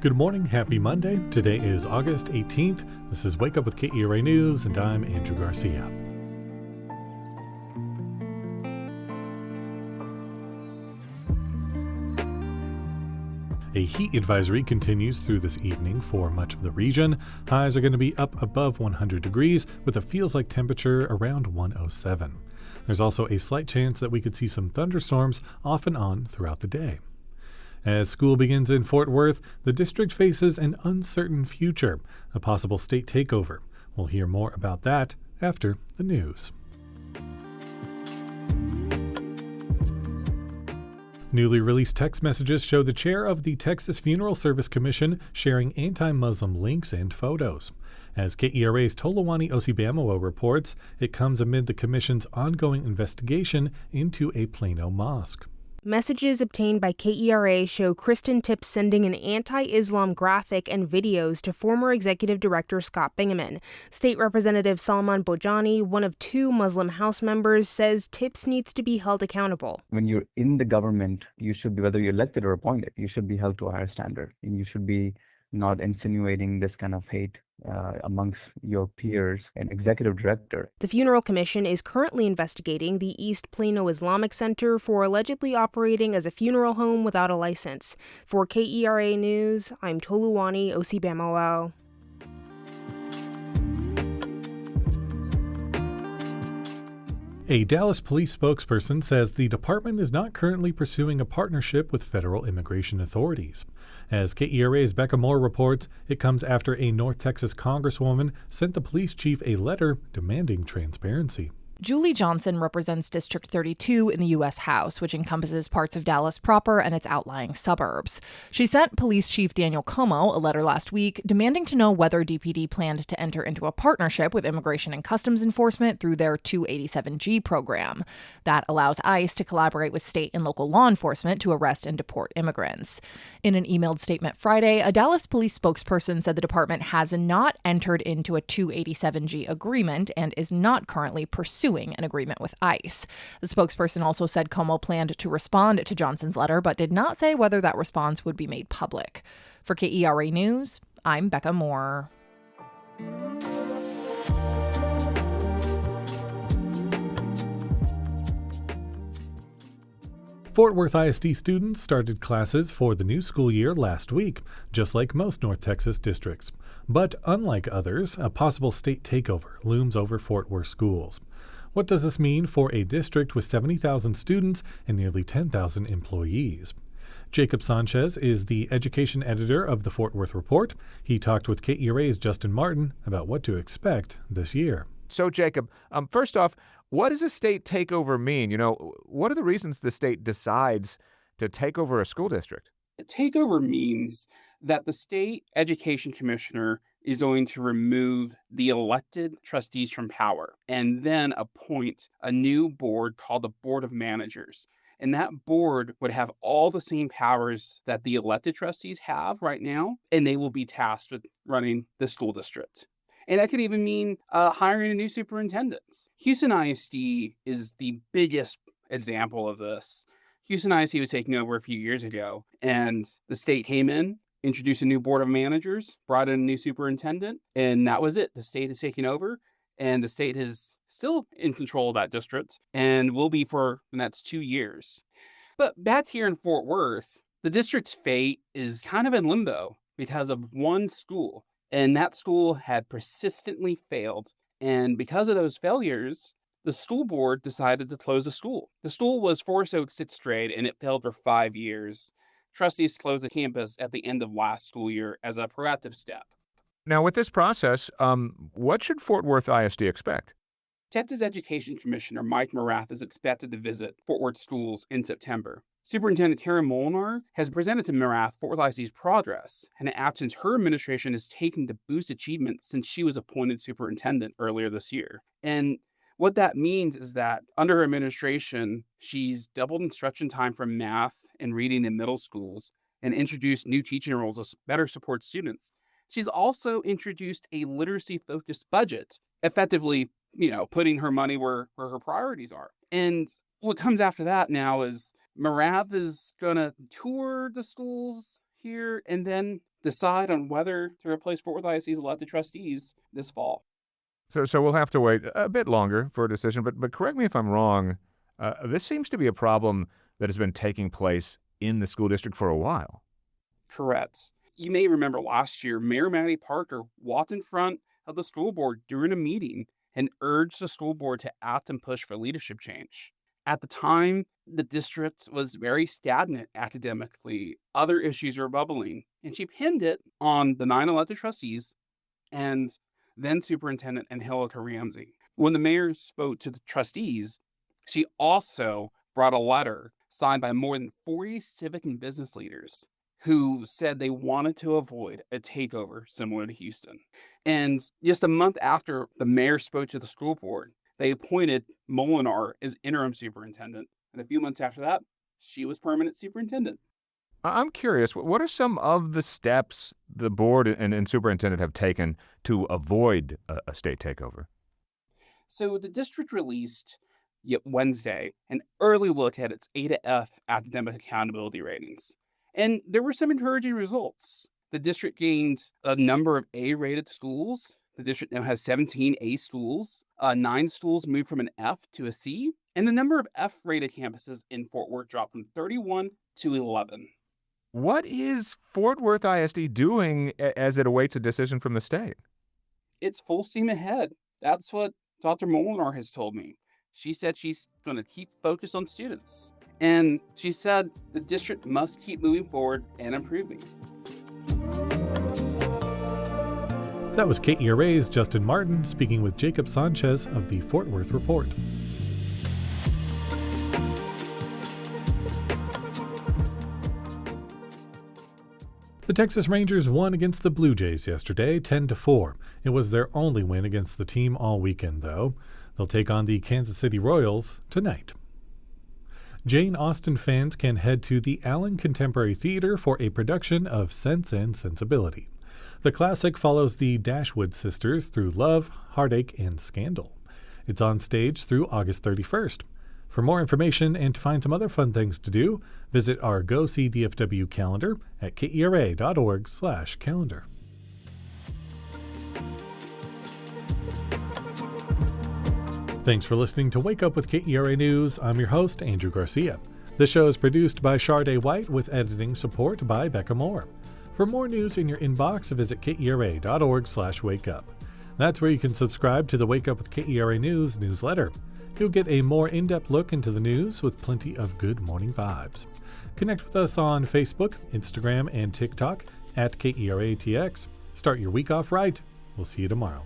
Good morning, happy Monday. Today is August 18th. This is Wake Up with KERA News, and I'm Andrew Garcia. A heat advisory continues through this evening for much of the region. Highs are going to be up above 100 degrees with a feels-like temperature around 107. There's also a slight chance that we could see some thunderstorms off and on throughout the day. As school begins in Fort Worth, the district faces an uncertain future, a possible state takeover. We'll hear more about that after the news. Newly released text messages show the chair of the Texas Funeral Service Commission sharing anti-Muslim links and photos. As KERA's Tolawani Osibamowo reports, it comes amid the commission's ongoing investigation into a Plano mosque. Messages obtained by KERA show Kristen Tips sending an anti-Islam graphic and videos to former Executive Director Scott Bingaman. State Representative Salman Bojani, one of two Muslim House members, says Tips needs to be held accountable. When you're in the government, you should be, whether you're elected or appointed, you should be held to a higher standard. And you should be not insinuating this kind of hate amongst your peers and executive director. The Funeral Commission is currently investigating the East Plano Islamic Center for allegedly operating as a funeral home without a license. For KERA News, I'm Toluwani Osibamowo. A Dallas police spokesperson says the department is not currently pursuing a partnership with federal immigration authorities. As KERA's Bekah Morr reports, it comes after a North Texas congresswoman sent the police chief a letter demanding transparency. Julie Johnson represents District 32 in the U.S. House, which encompasses parts of Dallas proper and its outlying suburbs. She sent Police Chief Daniel Como a letter last week demanding to know whether DPD planned to enter into a partnership with Immigration and Customs Enforcement through their 287G program. That allows ICE to collaborate with state and local law enforcement to arrest and deport immigrants. In an emailed statement Friday, a Dallas police spokesperson said the department has not entered into a 287G agreement and is not currently pursuing an agreement with ICE. The spokesperson also said Como planned to respond to Johnson's letter, but did not say whether that response would be made public. For KERA News, I'm Bekah Morr. Fort Worth ISD students started classes for the new school year last week, just like most North Texas districts. But unlike others, a possible state takeover looms over Fort Worth schools. What does this mean for a district with 70,000 students and nearly 10,000 employees? Jacob Sanchez is the education editor of the Fort Worth Report. He talked with KERA's Justin Martin about what to expect this year. So, Jacob, first off, what does a state takeover mean? What are the reasons the state decides to take over a school district? A takeover means that the state education commissioner is going to remove the elected trustees from power and then appoint a new board called the Board of Managers. And that board would have all the same powers that the elected trustees have right now, and they will be tasked with running the school district. And that could even mean hiring a new superintendent. Houston ISD is the biggest example of this. Houston ISD was taken over a few years ago, and the state came in, introduced a new board of managers, brought in a new superintendent, and that was it. The state is taking over, and the state is still in control of that district and will be for the next 2 years. But back here in Fort Worth, the district's fate is kind of in limbo because of one school. And that school had persistently failed. And because of those failures, the school board decided to close the school. The school was Forest Oak 6th grade, and it failed for 5 years. Trustees closed the campus at the end of last school year as a proactive step. Now, with this process, what should Fort Worth ISD expect? Texas Education Commissioner Mike Morath is expected to visit Fort Worth schools in September. Superintendent KERA has presented to Morath Fort Worth ISD's progress and the actions her administration has taken to boost achievement since she was appointed superintendent earlier this year. And what that means is that under her administration, she's doubled instruction time for math and reading in middle schools and introduced new teaching roles to better support students. She's also introduced a literacy-focused budget, effectively, putting her money where her priorities are. And what comes after that now is Morath is going to tour the schools here and then decide on whether to replace Fort Worth ISD's elected trustees this fall. So we'll have to wait a bit longer for a decision, but correct me if I'm wrong, this seems to be a problem that has been taking place in the school district for a while. Correct. You may remember last year, Mayor Maddie Parker walked in front of the school board during a meeting and urged the school board to act and push for leadership change. At the time, the district was very stagnant academically. Other issues were bubbling, and she pinned it on the 9 elected trustees and then Superintendent Angelica Ramsey. When the mayor spoke to the trustees, she also brought a letter signed by more than 40 civic and business leaders who said they wanted to avoid a takeover similar to Houston. And just a month after the mayor spoke to the school board, they appointed Molinar as interim superintendent. And a few months after that, she was permanent superintendent. I'm curious, what are some of the steps the board and superintendent have taken to avoid a state takeover? So the district released Wednesday an early look at its A to F academic accountability ratings. And there were some encouraging results. The district gained a number of A-rated schools. The district now has 17 A schools. 9 schools moved from an F to a C. And the number of F-rated campuses in Fort Worth dropped from 31 to 11. What is Fort Worth ISD doing as it awaits a decision from the state? It's full steam ahead. That's what Dr. Molinar has told me. She said she's going to keep focused on students. And she said the district must keep moving forward and improving. That was KERA's Justin Martin speaking with Jacob Sanchez of the Fort Worth Report. The Texas Rangers won against the Blue Jays yesterday, 10-4. It was their only win against the team all weekend, though. They'll take on the Kansas City Royals tonight. Jane Austen fans can head to the Allen Contemporary Theater for a production of Sense and Sensibility. The classic follows the Dashwood sisters through love, heartache, and scandal. It's on stage through August 31st. For more information and to find some other fun things to do, visit our Go See DFW calendar at kera.org/calendar. Thanks for listening to Wake Up with KERA News. I'm your host, Andrew Garcia. This show is produced by Shardae White with editing support by Bekah Morr. For more news in your inbox, visit kera.org/wakeup. That's where you can subscribe to the Wake Up with KERA News newsletter. You'll get a more in-depth look into the news with plenty of good morning vibes. Connect with us on Facebook, Instagram, and TikTok at KERATX. Start your week off right. We'll see you tomorrow.